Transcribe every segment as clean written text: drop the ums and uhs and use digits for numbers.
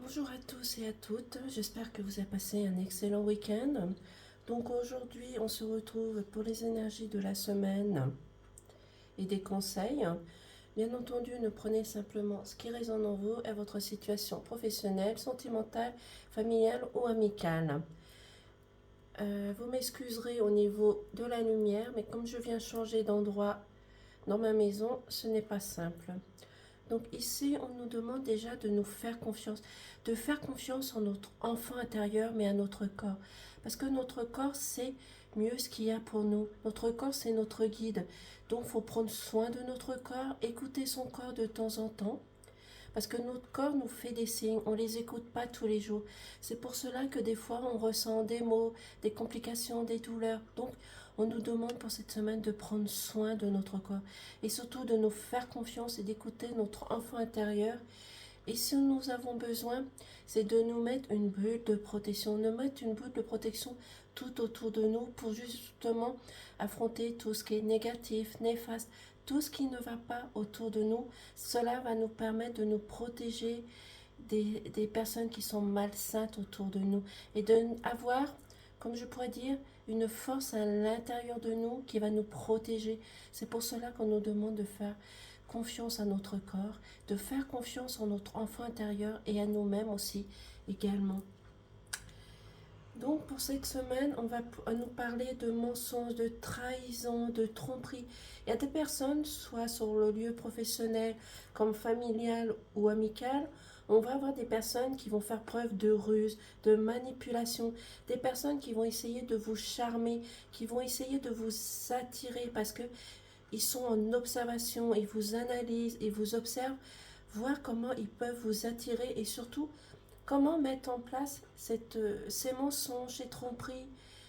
Bonjour à tous et à toutes, j'espère que vous avez passé un excellent week-end. Donc aujourd'hui on se retrouve pour les énergies de la semaine et des conseils. Bien entendu, ne prenez simplement ce qui résonne en vous et votre situation professionnelle, sentimentale, familiale ou amicale. Vous m'excuserez au niveau de la lumière, mais comme je viens changer d'endroit dans ma maison, ce n'est pas simple. Donc ici, on nous demande déjà de nous faire confiance, de faire confiance en notre enfant intérieur, mais à notre corps. Parce que notre corps, c'est mieux ce qu'il y a pour nous. Notre corps, c'est notre guide. Donc, il faut prendre soin de notre corps, écouter son corps de temps en temps. Parce que notre corps nous fait des signes, on ne les écoute pas tous les jours. C'est pour cela que des fois on ressent des maux, des complications, des douleurs. Donc on nous demande pour cette semaine de prendre soin de notre corps et surtout de nous faire confiance et d'écouter notre enfant intérieur. Et si nous avons besoin, c'est de nous mettre une bulle de protection, de mettre une bulle de protection tout autour de nous pour justement affronter tout ce qui est négatif, néfaste, tout ce qui ne va pas autour de nous. Cela va nous permettre de nous protéger des personnes qui sont malsaines autour de nous et d'avoir, comme je pourrais dire, une force à l'intérieur de nous qui va nous protéger. C'est pour cela qu'on nous demande de faire confiance à notre corps, de faire confiance en notre enfant intérieur et à nous-mêmes aussi également. Donc pour cette semaine, on va nous parler de mensonges, de trahison, de tromperie. Il y a des personnes, soit sur le lieu professionnel, comme familial ou amical, on va avoir des personnes qui vont faire preuve de ruse, de manipulation, des personnes qui vont essayer de vous charmer, qui vont essayer de vous attirer parce que ils sont en observation, ils vous analysent, ils vous observent, voir comment ils peuvent vous attirer et surtout comment mettre en place ces mensonges, ces tromperies,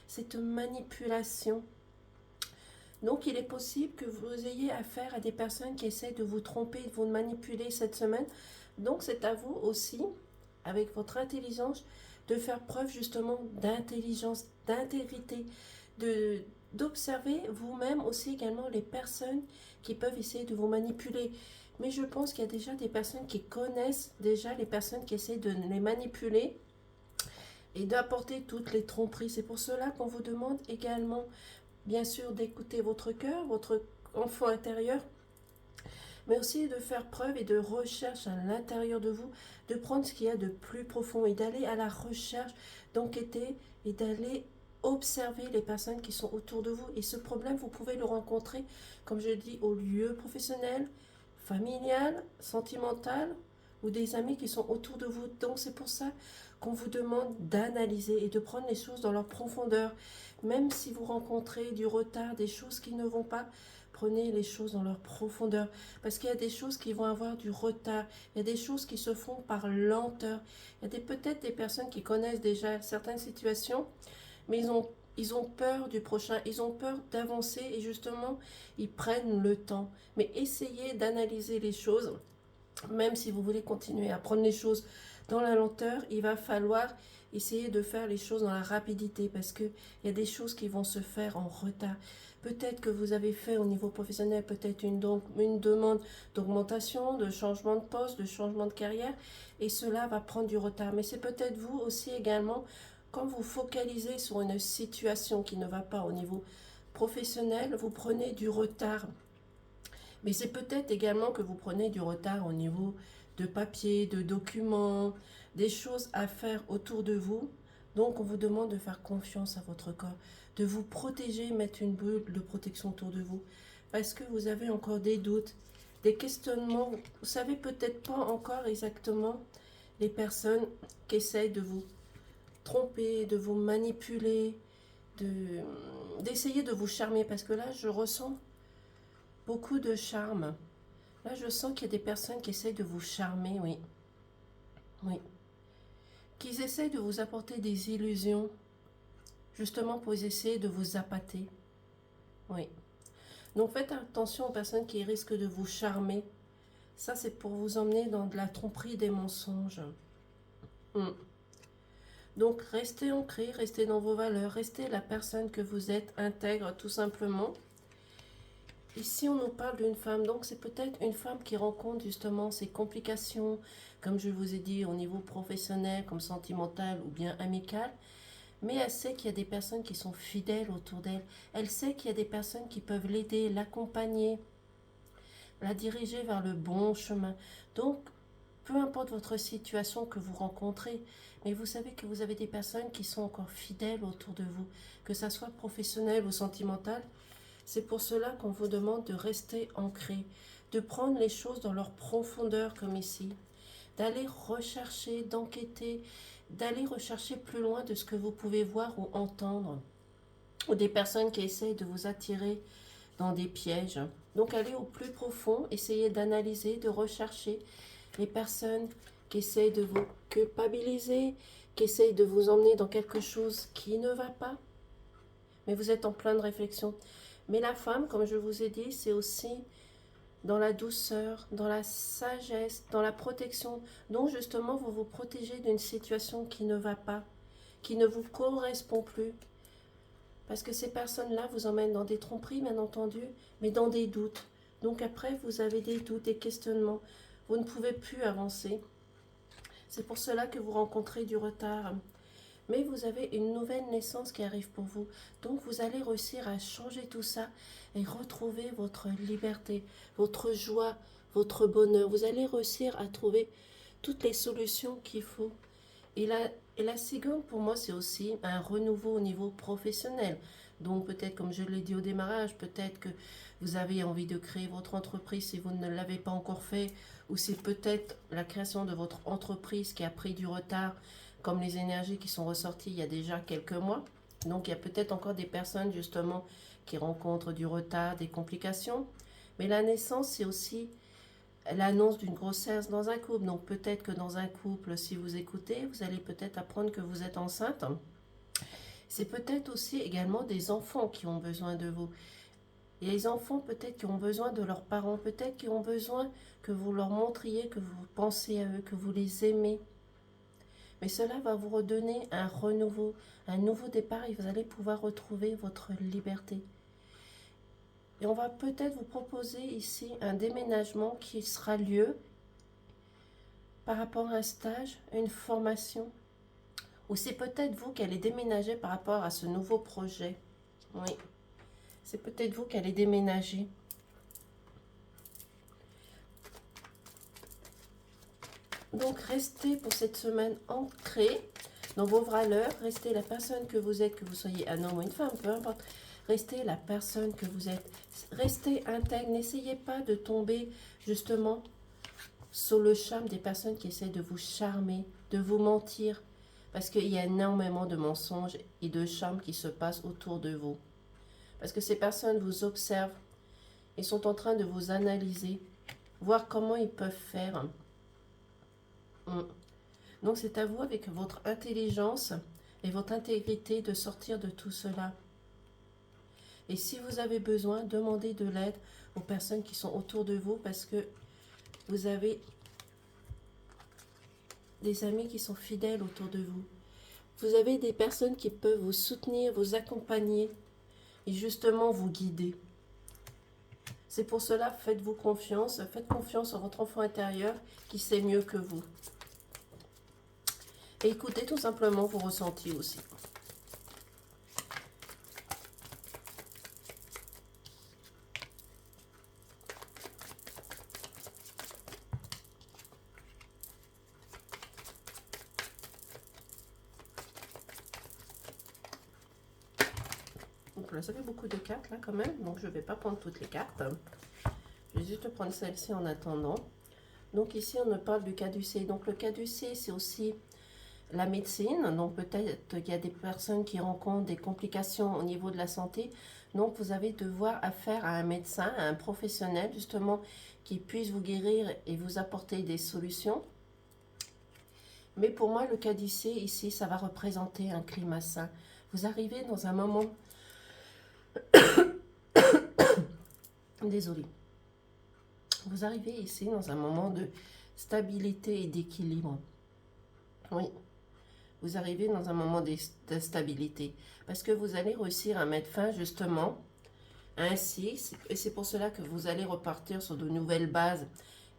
cette manipulation. Donc il est possible que vous ayez affaire à des personnes qui essaient de vous tromper, de vous manipuler cette semaine. Donc c'est à vous aussi, avec votre intelligence, de faire preuve justement d'intelligence, d'intégrité, d'observer vous-même aussi également les personnes qui peuvent essayer de vous manipuler. Mais je pense qu'il y a déjà des personnes qui connaissent déjà les personnes qui essaient de les manipuler et d'apporter toutes les tromperies. C'est pour cela qu'on vous demande également, bien sûr, d'écouter votre cœur, votre enfant intérieur, mais aussi de faire preuve et de recherche à l'intérieur de vous, de prendre ce qu'il y a de plus profond et d'aller à la recherche, d'enquêter et d'aller observer les personnes qui sont autour de vous. Et ce problème, vous pouvez le rencontrer, comme je dis, au lieu professionnel, familial, sentimental ou des amis qui sont autour de vous. Donc c'est pour ça qu'on vous demande d'analyser et de prendre les choses dans leur profondeur. Même si vous rencontrez du retard, des choses qui ne vont pas, prenez les choses dans leur profondeur. Parce qu'il y a des choses qui vont avoir du retard. Il y a des choses qui se font par lenteur. Il y a peut-être des personnes qui connaissent déjà certaines situations, mais ils ont peur du prochain, ils ont peur d'avancer et justement, ils prennent le temps. Mais essayez d'analyser les choses, même si vous voulez continuer à prendre les choses dans la lenteur, il va falloir essayer de faire les choses dans la rapidité parce qu'il y a des choses qui vont se faire en retard. Peut-être que vous avez fait au niveau professionnel peut-être une demande d'augmentation, de changement de poste, de changement de carrière et cela va prendre du retard. Mais c'est peut-être vous aussi également quand vous focalisez sur une situation qui ne va pas au niveau professionnel, vous prenez du retard. Mais c'est peut-être également que vous prenez du retard au niveau de papier, de documents, des choses à faire autour de vous. Donc on vous demande de faire confiance à votre corps, de vous protéger, mettre une bulle de protection autour de vous. Parce que vous avez encore des doutes, des questionnements. Vous ne savez peut-être pas encore exactement les personnes qui essayent de vous tromper, de vous manipuler, d'essayer de vous charmer. Parce que là, je ressens beaucoup de charme. Là, je sens qu'il y a des personnes qui essayent de vous charmer, oui. Oui. Qu'ils essayent de vous apporter des illusions, justement pour essayer de vous appâter. Oui. Donc faites attention aux personnes qui risquent de vous charmer. Ça, c'est pour vous emmener dans de la tromperie, des mensonges. Donc restez ancré, restez dans vos valeurs, restez la personne que vous êtes, intègre tout simplement. Ici, on nous parle d'une femme, donc c'est peut-être une femme qui rencontre justement ces complications, comme je vous ai dit, au niveau professionnel, comme sentimental ou bien amical. Mais elle sait qu'il y a des personnes qui sont fidèles autour d'elle. Elle sait qu'il y a des personnes qui peuvent l'aider, l'accompagner, la diriger vers le bon chemin. Donc, peu importe votre situation que vous rencontrez, mais vous savez que vous avez des personnes qui sont encore fidèles autour de vous, que ça soit professionnel ou sentimental. C'est pour cela qu'on vous demande de rester ancré, de prendre les choses dans leur profondeur comme ici, d'aller rechercher, d'enquêter, d'aller rechercher plus loin de ce que vous pouvez voir ou entendre, ou des personnes qui essayent de vous attirer dans des pièges. Donc allez au plus profond, essayez d'analyser, de rechercher les personnes qui essayent de vous culpabiliser, qui essayent de vous emmener dans quelque chose qui ne va pas, mais vous êtes en pleine réflexion. Mais la femme, comme je vous ai dit, c'est aussi dans la douceur, dans la sagesse, dans la protection. Donc justement, vous vous protégez d'une situation qui ne va pas, qui ne vous correspond plus. Parce que ces personnes-là vous emmènent dans des tromperies, bien entendu, mais dans des doutes. Donc après, vous avez des doutes, des questionnements. Vous ne pouvez plus avancer. C'est pour cela que vous rencontrez du retard. Mais vous avez une nouvelle naissance qui arrive pour vous. Donc vous allez réussir à changer tout ça et retrouver votre liberté, votre joie, votre bonheur. Vous allez réussir à trouver toutes les solutions qu'il faut. Et la seconde, pour moi, c'est aussi un renouveau au niveau professionnel. Donc peut-être, comme je l'ai dit au démarrage, peut-être que vous avez envie de créer votre entreprise si vous ne l'avez pas encore fait, ou c'est peut-être la création de votre entreprise qui a pris du retard, comme les énergies qui sont ressorties il y a déjà quelques mois. Donc il y a peut-être encore des personnes justement qui rencontrent du retard, des complications. Mais la naissance, c'est aussi l'annonce d'une grossesse dans un couple. Donc peut-être que dans un couple, si vous écoutez, vous allez peut-être apprendre que vous êtes enceinte. C'est peut-être aussi également des enfants qui ont besoin de vous. Et les enfants peut-être qui ont besoin de leurs parents, peut-être qui ont besoin que vous leur montriez que vous pensez à eux, que vous les aimez. Mais cela va vous redonner un renouveau, un nouveau départ et vous allez pouvoir retrouver votre liberté. Et on va peut-être vous proposer ici un déménagement qui sera lieu par rapport à un stage, une formation. Ou c'est peut-être vous qui allez déménager par rapport à ce nouveau projet. Oui, c'est peut-être vous qui allez déménager. Donc restez pour cette semaine ancré dans vos valeurs. Restez la personne que vous êtes, que vous soyez un homme ou une femme, peu importe. Restez la personne que vous êtes. Restez intègre. N'essayez pas de tomber justement sous le charme des personnes qui essaient de vous charmer, de vous mentir. Parce qu'il y a énormément de mensonges et de charmes qui se passent autour de vous. Parce que ces personnes vous observent et sont en train de vous analyser, voir comment ils peuvent faire. Donc c'est à vous, avec votre intelligence et votre intégrité, de sortir de tout cela. Et si vous avez besoin, demandez de l'aide aux personnes qui sont autour de vous, parce que vous avez des amis qui sont fidèles autour de vous. Vous avez des personnes qui peuvent vous soutenir, vous accompagner et justement vous guider. C'est pour cela, faites-vous confiance. Faites confiance en votre enfant intérieur qui sait mieux que vous. Et écoutez tout simplement vos ressentis aussi. Donc là, ça fait beaucoup de cartes là quand même, donc je ne vais pas prendre toutes les cartes. Je vais juste prendre celle-ci en attendant. Donc ici, on me parle du caducée. Donc le caducée, c'est aussi la médecine. Donc peut-être qu'il y a des personnes qui rencontrent des complications au niveau de la santé. Donc vous avez devoir affaire à un médecin, à un professionnel justement qui puisse vous guérir et vous apporter des solutions. Mais pour moi, le caducée ici, ça va représenter un climat sain. Vous arrivez dans un moment... Désolée. Vous arrivez ici dans un moment de stabilité et d'équilibre. Oui. Vous arrivez dans un moment de stabilité. Parce que vous allez réussir à mettre fin justement Ainsi, et c'est pour cela que vous allez repartir sur de nouvelles bases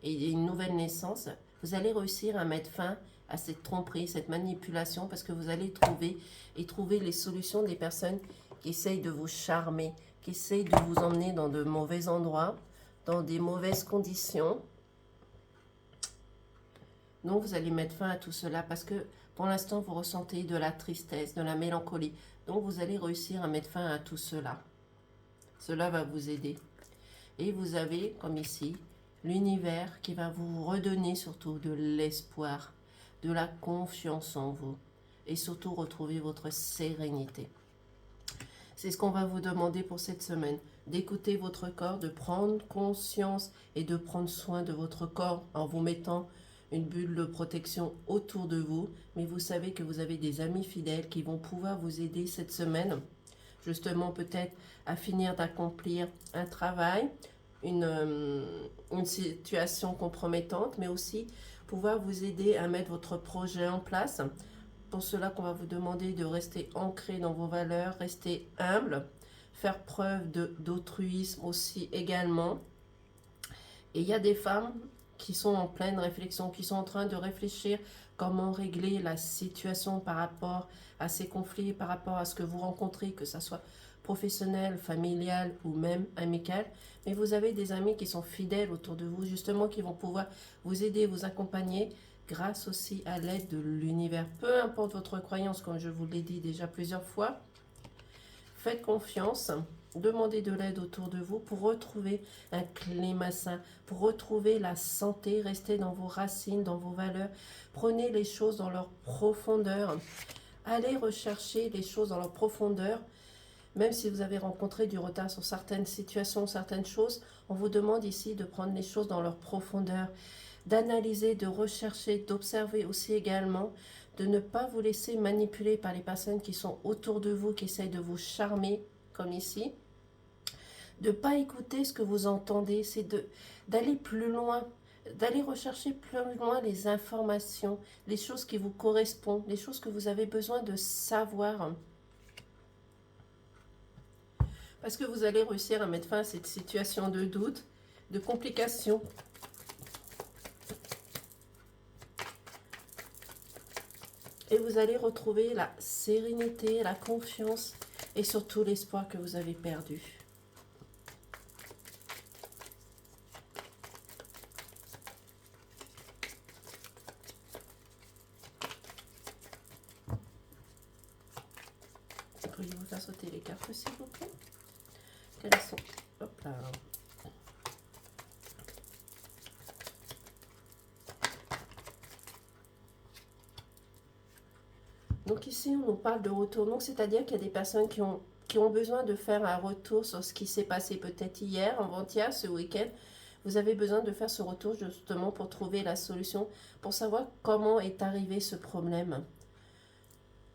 et une nouvelle naissance. Vous allez réussir à mettre fin à cette tromperie, cette manipulation, parce que vous allez trouver les solutions des personnes qui essayent de vous charmer, qui essayent de vous emmener dans de mauvais endroits, dans des mauvaises conditions. Donc, vous allez mettre fin à tout cela parce que pour l'instant, vous ressentez de la tristesse, de la mélancolie. Donc, vous allez réussir à mettre fin à tout cela. Cela va vous aider. Et vous avez, comme ici, l'univers qui va vous redonner surtout de l'espoir, de la confiance en vous. Et surtout, retrouver votre sérénité. C'est ce qu'on va vous demander pour cette semaine. D'écouter votre corps, de prendre conscience et de prendre soin de votre corps en vous mettant une bulle de protection autour de vous. Mais vous savez que vous avez des amis fidèles qui vont pouvoir vous aider cette semaine. Justement, peut-être à finir d'accomplir un travail, une situation compromettante, mais aussi pouvoir vous aider à mettre votre projet en place. Pour cela qu'on va vous demander de rester ancré dans vos valeurs, rester humble, faire preuve d'autruisme aussi également. Et il y a des femmes qui sont en pleine réflexion, qui sont en train de réfléchir comment régler la situation par rapport à ces conflits, par rapport à ce que vous rencontrez, que ce soit professionnel, familial ou même amical. Mais vous avez des amis qui sont fidèles autour de vous, justement, qui vont pouvoir vous aider, vous accompagner, grâce aussi à l'aide de l'univers. Peu importe votre croyance, comme je vous l'ai dit déjà plusieurs fois, faites confiance, demandez de l'aide autour de vous pour retrouver un climat sain, pour retrouver la santé, restez dans vos racines, dans vos valeurs, prenez les choses dans leur profondeur, allez rechercher les choses dans leur profondeur. Même si vous avez rencontré du retard sur certaines situations, certaines choses, on vous demande ici de prendre les choses dans leur profondeur, d'analyser, de rechercher, d'observer aussi également, de ne pas vous laisser manipuler par les personnes qui sont autour de vous, qui essayent de vous charmer, comme ici. De ne pas écouter ce que vous entendez, c'est d'aller plus loin, d'aller rechercher plus loin les informations, les choses qui vous correspondent, les choses que vous avez besoin de savoir. Parce que vous allez réussir à mettre fin à cette situation de doute, de complications. Et vous allez retrouver la sérénité, la confiance et surtout l'espoir que vous avez perdu. Pourriez-vous faire sauter les cartes, s'il vous plaît? Quelles sont... Hop là. Donc ici, on nous parle de retour. Donc c'est-à-dire qu'il y a des personnes qui ont besoin de faire un retour sur ce qui s'est passé peut-être hier, avant-hier, ce week-end. Vous avez besoin de faire ce retour justement pour trouver la solution, pour savoir comment est arrivé ce problème.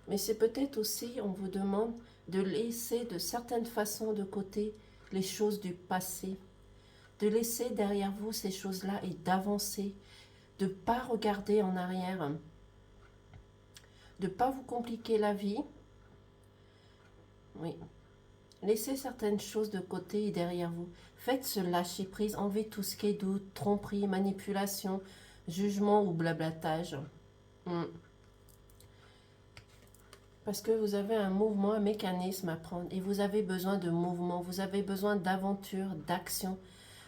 Mais c'est peut-être aussi, on vous demande de laisser de certaines façons de côté les choses du passé. De laisser derrière vous ces choses-là et d'avancer. De ne pas regarder en arrière. De ne pas vous compliquer la vie. Oui. Laissez certaines choses de côté et derrière vous. Faites ce lâcher prise. Enlevez tout ce qui est doute, tromperie, manipulation, jugement ou blablatage. Parce que vous avez un mouvement, un mécanisme à prendre. Et vous avez besoin de mouvement. Vous avez besoin d'aventure, d'action.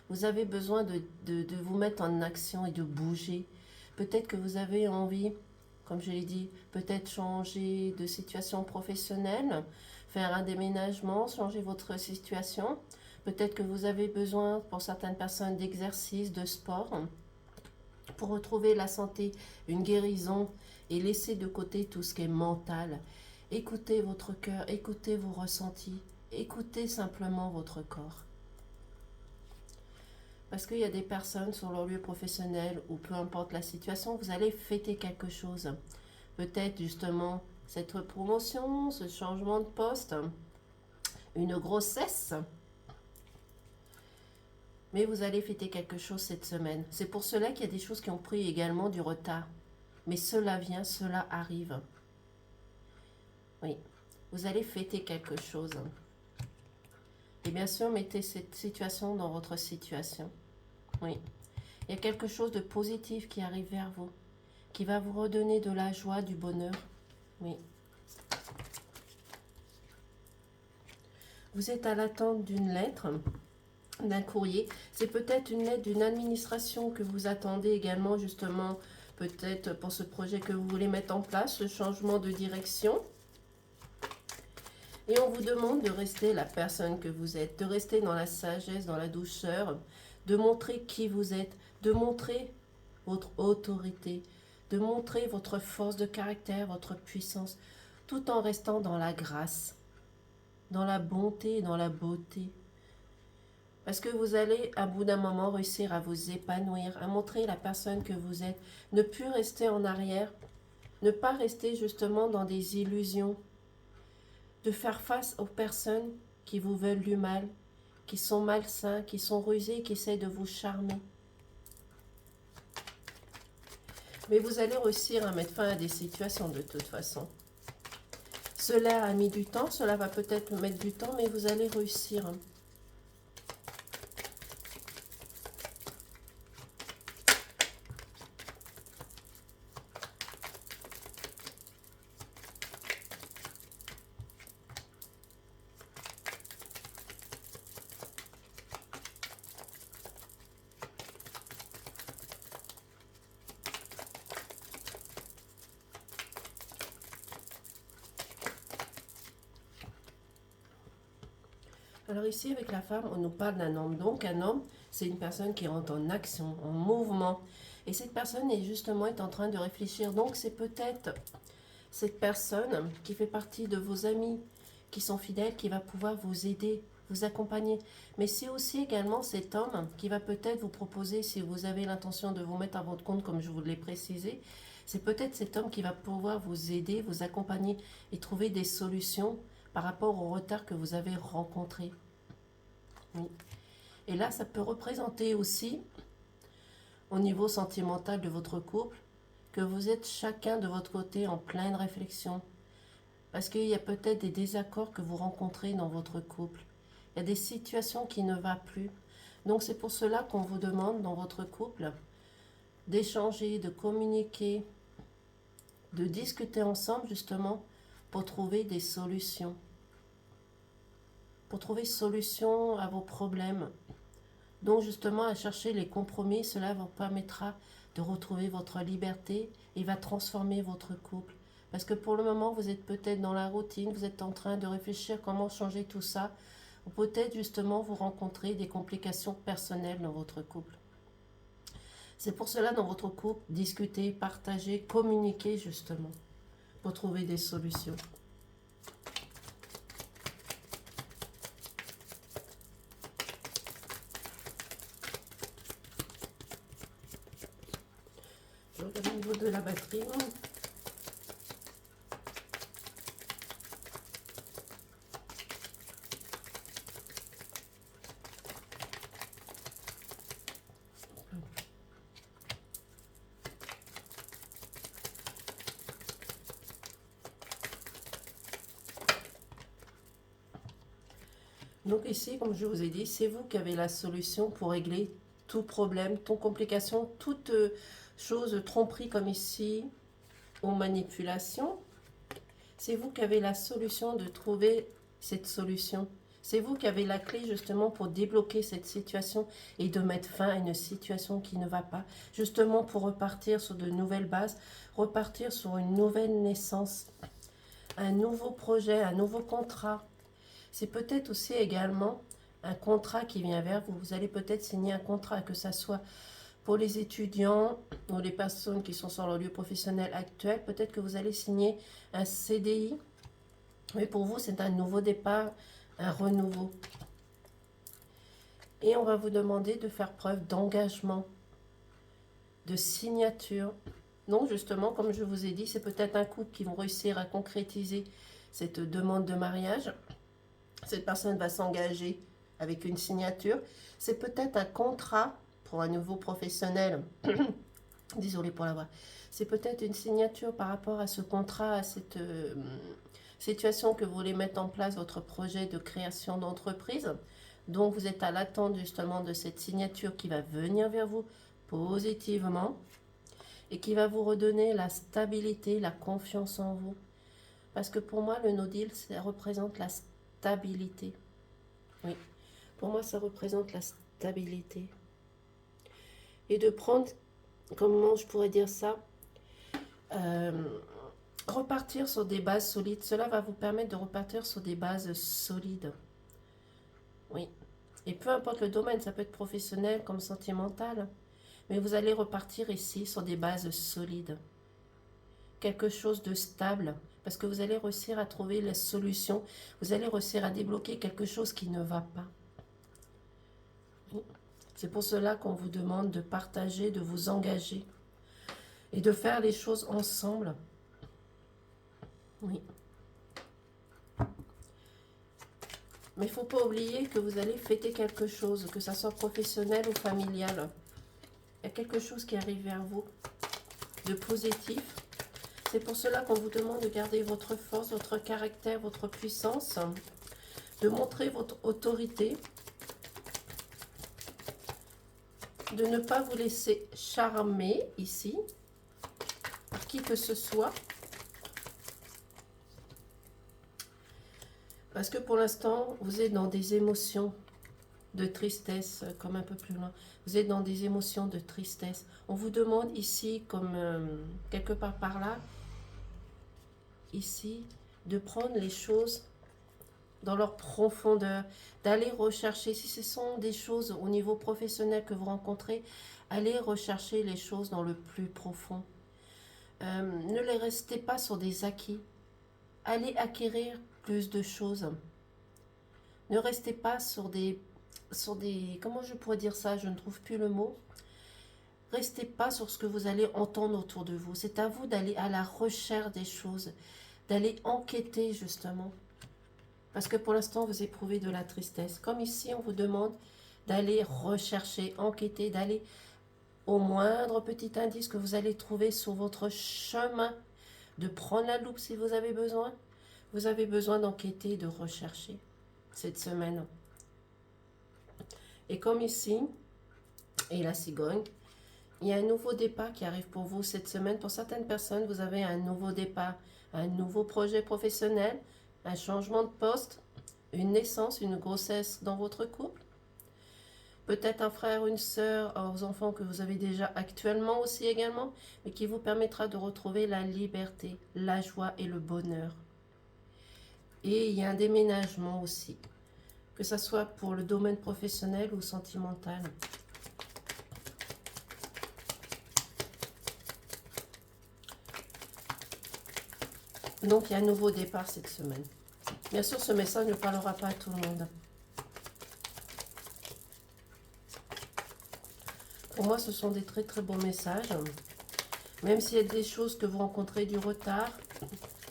Vous avez besoin de vous mettre en action et de bouger. Peut-être que vous avez envie, comme je l'ai dit, peut-être changer de situation professionnelle, faire un déménagement, changer votre situation. Peut-être que vous avez besoin, pour certaines personnes, d'exercice, de sport, pour retrouver la santé, une guérison et laisser de côté tout ce qui est mental. Écoutez votre cœur, écoutez vos ressentis, écoutez simplement votre corps. Parce qu'il y a des personnes sur leur lieu professionnel ou peu importe la situation, vous allez fêter quelque chose. Peut-être justement cette promotion, ce changement de poste, une grossesse. Mais vous allez fêter quelque chose cette semaine. C'est pour cela qu'il y a des choses qui ont pris également du retard. Mais cela vient, cela arrive. Oui, vous allez fêter quelque chose. Et bien sûr, mettez cette situation dans votre situation. Oui. Il y a quelque chose de positif qui arrive vers vous, qui va vous redonner de la joie, du bonheur. Oui. Vous êtes à l'attente d'une lettre, d'un courrier. C'est peut-être une lettre d'une administration que vous attendez également, justement, peut-être pour ce projet que vous voulez mettre en place, ce changement de direction. Et on vous demande de rester la personne que vous êtes, de rester dans la sagesse, dans la douceur, de montrer qui vous êtes, de montrer votre autorité, de montrer votre force de caractère, votre puissance, tout en restant dans la grâce, dans la bonté et dans la beauté. Parce que vous allez, à bout d'un moment, réussir à vous épanouir, à montrer la personne que vous êtes, ne plus rester en arrière, ne pas rester justement dans des illusions, de faire face aux personnes qui vous veulent du mal, qui sont malsains, qui sont rusés, qui essaient de vous charmer. Mais vous allez réussir à mettre fin à des situations de toute façon. Cela a mis du temps, cela va peut-être mettre du temps, mais vous allez réussir. Alors ici, avec la femme, on nous parle d'un homme. Donc un homme, c'est une personne qui rentre en action, en mouvement. Et cette personne est justement en train de réfléchir. Donc c'est peut-être cette personne qui fait partie de vos amis, qui sont fidèles, qui va pouvoir vous aider, vous accompagner. Mais c'est aussi également cet homme qui va peut-être vous proposer, si vous avez l'intention de vous mettre à votre compte, comme je vous l'ai précisé, c'est peut-être cet homme qui va pouvoir vous aider, vous accompagner et trouver des solutions par rapport au retard que vous avez rencontré. Oui. Et là, ça peut représenter aussi, au niveau sentimental de votre couple, que vous êtes chacun de votre côté en pleine réflexion. Parce qu'il y a peut-être des désaccords que vous rencontrez dans votre couple. Il y a des situations qui ne vont plus. Donc c'est pour cela qu'on vous demande dans votre couple d'échanger, de communiquer, de discuter ensemble justement pour trouver des solutions. Pour trouver solution à vos problèmes. Donc justement à chercher les compromis, cela vous permettra de retrouver votre liberté et va transformer votre couple. Parce que pour le moment, vous êtes peut-être dans la routine, vous êtes en train de réfléchir comment changer tout ça. Ou peut-être justement vous rencontrez des complications personnelles dans votre couple. C'est pour cela dans votre couple, discuter, partager, communiquer justement pour trouver des solutions. Je regarde au niveau de la batterie. Donc ici, comme je vous ai dit, c'est vous qui avez la solution pour régler tout problème, toute complication, toute chose, tromperie comme ici, ou manipulation. C'est vous qui avez la solution de trouver cette solution. C'est vous qui avez la clé justement pour débloquer cette situation et de mettre fin à une situation qui ne va pas. Justement pour repartir sur de nouvelles bases, repartir sur une nouvelle naissance, un nouveau projet, un nouveau contrat. C'est peut-être aussi également un contrat qui vient vers vous. Vous allez peut-être signer un contrat, que ce soit pour les étudiants ou les personnes qui sont sur leur lieu professionnel actuel. Peut-être que vous allez signer un CDI. Mais pour vous, c'est un nouveau départ, un renouveau. Et on va vous demander de faire preuve d'engagement, de signature. Donc justement, comme je vous ai dit, c'est peut-être un couple qui vont réussir à concrétiser cette demande de mariage. Cette personne va s'engager avec une signature. C'est peut-être un contrat pour un nouveau professionnel. Désolée pour la voix. C'est peut-être une signature par rapport à ce contrat, à cette situation que vous voulez mettre en place, votre projet de création d'entreprise. Donc, vous êtes à l'attente justement de cette signature qui va venir vers vous positivement et qui va vous redonner la stabilité, la confiance en vous. Parce que pour moi, le no deal, ça représente la stabilité. Oui, pour moi, ça représente la stabilité. Et de prendre, comment je pourrais dire ça, repartir sur des bases solides. Cela va vous permettre de repartir sur des bases solides. Oui. Et peu importe le domaine, ça peut être professionnel comme sentimental. Mais vous allez repartir ici sur des bases solides. Quelque chose de stable. Parce que vous allez réussir à trouver la solution. Vous allez réussir à débloquer quelque chose qui ne va pas. Oui. C'est pour cela qu'on vous demande de partager, de vous engager. Et de faire les choses ensemble. Oui. Mais il ne faut pas oublier que vous allez fêter quelque chose, que ça soit professionnel ou familial. Il y a quelque chose qui arrive vers vous de positif. C'est pour cela qu'on vous demande de garder votre force, votre caractère, votre puissance, de montrer votre autorité, de ne pas vous laisser charmer ici par qui que ce soit. Parce que pour l'instant, vous êtes dans des émotions de tristesse, comme un peu plus loin. Vous êtes dans des émotions de tristesse. On vous demande ici, comme quelque part par là, ici, de prendre les choses dans leur profondeur, d'aller rechercher, si ce sont des choses au niveau professionnel que vous rencontrez, allez rechercher les choses dans le plus profond. Ne les restez pas sur des acquis. Allez acquérir plus de choses. Ne restez pas sur des, comment je pourrais dire ça, je ne trouve plus le mot. Restez pas sur ce que vous allez entendre autour de vous. C'est à vous d'aller à la recherche des choses, d'aller enquêter justement. Parce que pour l'instant, vous éprouvez de la tristesse. Comme ici, on vous demande d'aller rechercher, enquêter, d'aller au moindre petit indice que vous allez trouver sur votre chemin, de prendre la loupe si vous avez besoin. Vous avez besoin d'enquêter, de rechercher cette semaine. Et comme ici, et la cigogne, il y a un nouveau départ qui arrive pour vous cette semaine. Pour certaines personnes, vous avez un nouveau départ, un nouveau projet professionnel, un changement de poste, une naissance, une grossesse dans votre couple. Peut-être un frère, une sœur, aux enfants que vous avez déjà actuellement aussi également, mais qui vous permettra de retrouver la liberté, la joie et le bonheur. Et il y a un déménagement aussi, que ce soit pour le domaine professionnel ou sentimental. Donc, il y a un nouveau départ cette semaine. Bien sûr, ce message ne parlera pas à tout le monde. Pour moi, ce sont des très très beaux messages. Même s'il y a des choses que vous rencontrez du retard,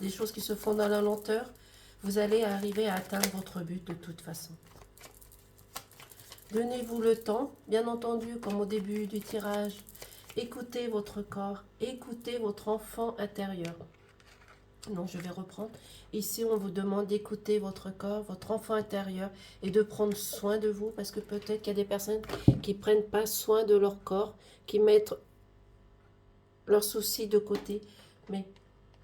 des choses qui se font dans la lenteur, vous allez arriver à atteindre votre but de toute façon. Donnez-vous le temps, bien entendu, comme au début du tirage. Écoutez votre corps, écoutez votre enfant intérieur. Non, je vais reprendre. Ici, on vous demande d'écouter votre corps, votre enfant intérieur et de prendre soin de vous parce que peut-être qu'il y a des personnes qui ne prennent pas soin de leur corps, qui mettent leurs soucis de côté. Mais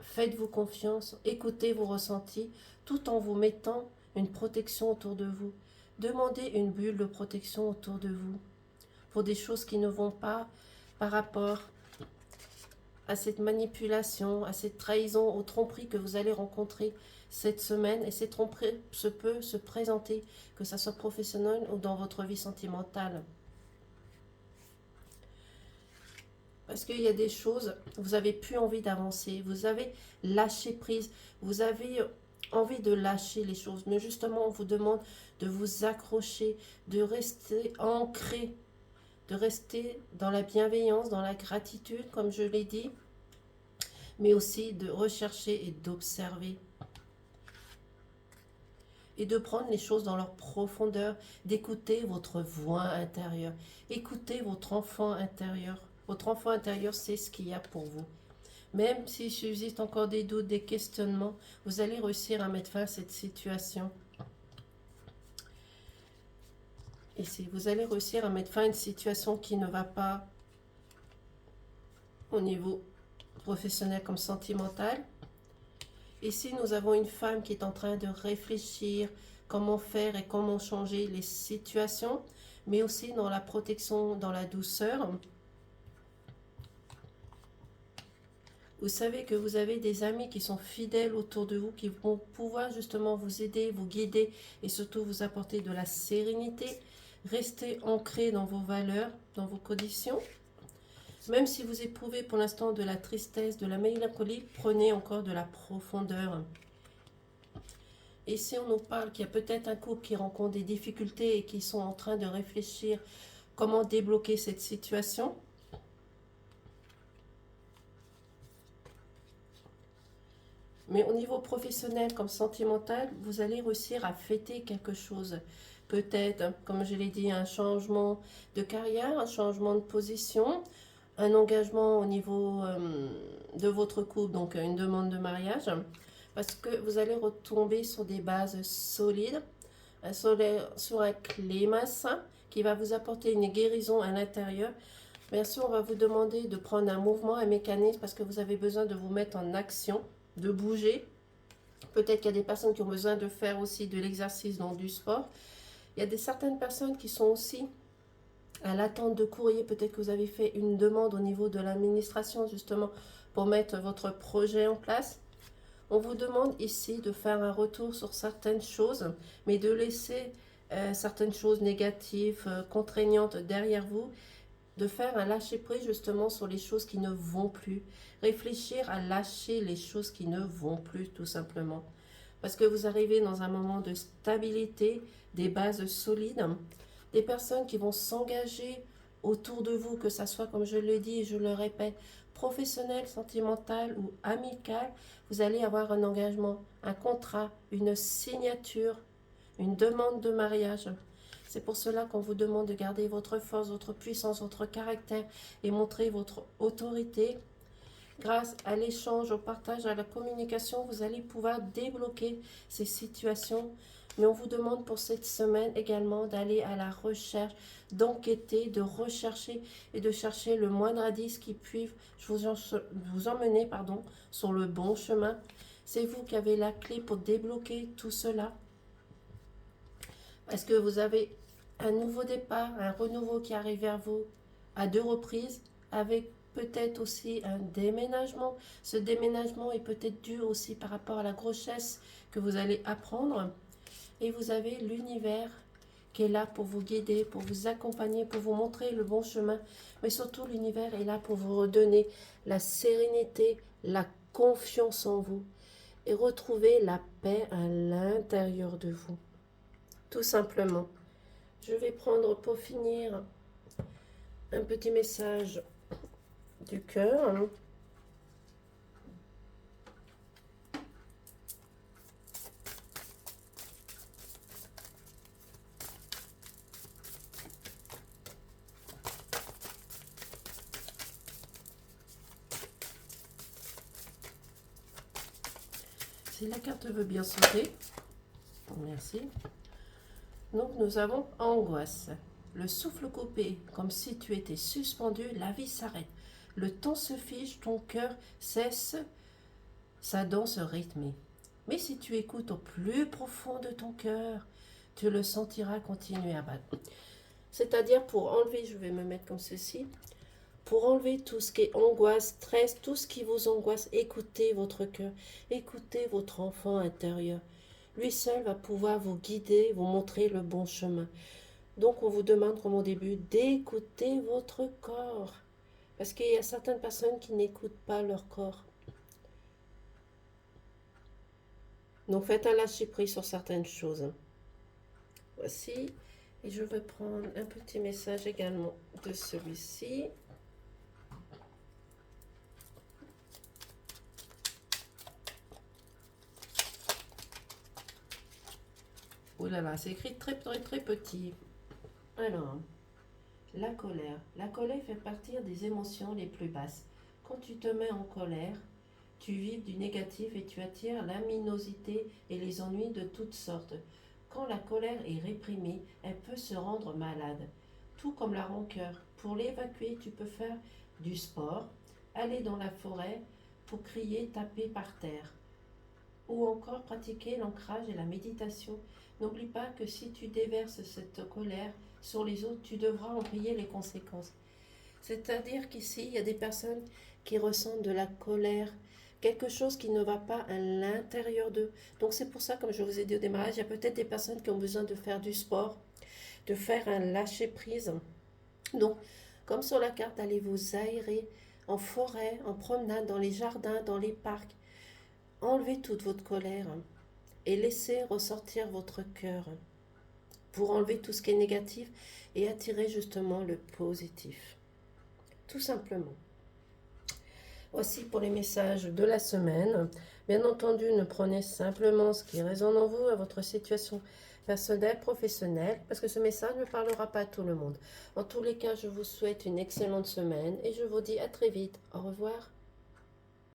faites-vous confiance, écoutez vos ressentis tout en vous mettant une protection autour de vous. Demandez une bulle de protection autour de vous pour des choses qui ne vont pas par rapport à cette manipulation, à cette trahison, aux tromperies que vous allez rencontrer cette semaine. Et ces tromperies peuvent se présenter, que ce soit professionnel ou dans votre vie sentimentale. Parce qu'il y a des choses, vous n'avez plus envie d'avancer, vous avez lâché prise, vous avez envie de lâcher les choses. Mais justement, on vous demande de vous accrocher, de rester ancré, de rester dans la bienveillance, dans la gratitude, comme je l'ai dit, mais aussi de rechercher et d'observer. Et de prendre les choses dans leur profondeur, d'écouter votre voix intérieure, écoutez votre enfant intérieur. Votre enfant intérieur sait ce qu'il y a pour vous. Même s'il subsiste encore des doutes, des questionnements, vous allez réussir à mettre fin à cette situation. Ici, vous allez réussir à mettre fin à une situation qui ne va pas au niveau professionnel comme sentimental. Ici, nous avons une femme qui est en train de réfléchir comment faire et comment changer les situations, mais aussi dans la protection, dans la douceur. Vous savez que vous avez des amis qui sont fidèles autour de vous, qui vont pouvoir justement vous aider, vous guider et surtout vous apporter de la sérénité. Restez ancré dans vos valeurs, dans vos conditions. Même si vous éprouvez pour l'instant de la tristesse, de la mélancolie, prenez encore de la profondeur. Et si on nous parle qu'il y a peut-être un couple qui rencontre des difficultés et qui sont en train de réfléchir comment débloquer cette situation, mais au niveau professionnel comme sentimental, vous allez réussir à fêter quelque chose. Peut-être, comme je l'ai dit, un changement de carrière, un changement de position, un engagement au niveau de votre couple, donc une demande de mariage, parce que vous allez retomber sur des bases solides, sur un climat sain qui va vous apporter une guérison à l'intérieur. Bien sûr, on va vous demander de prendre un mouvement, un mécanisme, parce que vous avez besoin de vous mettre en action, de bouger. Peut-être qu'il y a des personnes qui ont besoin de faire aussi de l'exercice, donc du sport. Il y a certaines personnes qui sont aussi à l'attente de courrier. Peut-être que vous avez fait une demande au niveau de l'administration justement pour mettre votre projet en place. On vous demande ici de faire un retour sur certaines choses, mais de laisser certaines choses négatives, contraignantes derrière vous, de faire un lâcher-prise justement sur les choses qui ne vont plus. Réfléchir à lâcher les choses qui ne vont plus tout simplement. Parce que vous arrivez dans un moment de stabilité, des bases solides, des personnes qui vont s'engager autour de vous, que ce soit, comme je le dis et je le répète, professionnel, sentimental ou amical, vous allez avoir un engagement, un contrat, une signature, une demande de mariage. C'est pour cela qu'on vous demande de garder votre force, votre puissance, votre caractère et montrer votre autorité. Grâce à l'échange, au partage, à la communication, vous allez pouvoir débloquer ces situations. Mais on vous demande pour cette semaine également d'aller à la recherche, d'enquêter, de rechercher et de chercher le moindre indice qui puisse vous emmener sur le bon chemin. C'est vous qui avez la clé pour débloquer tout cela. Est-ce que vous avez un nouveau départ, un renouveau qui arrive vers vous à 2 reprises, avec peut-être aussi un déménagement. Ce déménagement est peut-être dû aussi par rapport à la grossesse que vous allez apprendre. Et vous avez l'univers qui est là pour vous guider, pour vous accompagner, pour vous montrer le bon chemin. Mais surtout, l'univers est là pour vous redonner la sérénité, la confiance en vous et retrouver la paix à l'intérieur de vous. Tout simplement. Je vais prendre pour finir un petit message du cœur. Si la carte veut bien sauter, merci. Donc nous avons angoisse. Le souffle coupé, comme si tu étais suspendu, la vie s'arrête. Le temps se fiche, ton cœur cesse sa danse rythmée. Mais si tu écoutes au plus profond de ton cœur, tu le sentiras continuer à battre. C'est-à-dire pour enlever, je vais me mettre comme ceci, pour enlever tout ce qui est angoisse, stress, tout ce qui vous angoisse, écoutez votre cœur, écoutez votre enfant intérieur. Lui seul va pouvoir vous guider, vous montrer le bon chemin. Donc on vous demande, comme au début, d'écouter votre corps. Parce qu'il y a certaines personnes qui n'écoutent pas leur corps. Donc faites un lâcher-prise sur certaines choses. Voici. Et je vais prendre un petit message également de celui-ci. Oh là là, c'est écrit très très très petit. Alors, la colère. La colère fait partie des émotions les plus basses. Quand tu te mets en colère, tu vives du négatif et tu attires l'aminosité et les ennuis de toutes sortes. Quand la colère est réprimée, elle peut se rendre malade, tout comme la rancœur. Pour l'évacuer, tu peux faire du sport, aller dans la forêt pour crier, taper par terre, ou encore pratiquer l'ancrage et la méditation. N'oublie pas que si tu déverses cette colère sur les autres, tu devras en payer les conséquences. C'est-à-dire qu'ici, il y a des personnes qui ressentent de la colère, quelque chose qui ne va pas à l'intérieur d'eux. Donc c'est pour ça, comme je vous ai dit au démarrage, il y a peut-être des personnes qui ont besoin de faire du sport, de faire un lâcher-prise. Donc, comme sur la carte, allez vous aérer en forêt, en promenade, dans les jardins, dans les parcs. Enlevez toute votre colère et laissez ressortir votre cœur pour enlever tout ce qui est négatif et attirer justement le positif. Tout simplement. Voici pour les messages de la semaine. Bien entendu, ne prenez simplement ce qui résonne en vous, à votre situation personnelle, professionnelle, parce que ce message ne parlera pas à tout le monde. En tous les cas, je vous souhaite une excellente semaine et je vous dis à très vite. Au revoir.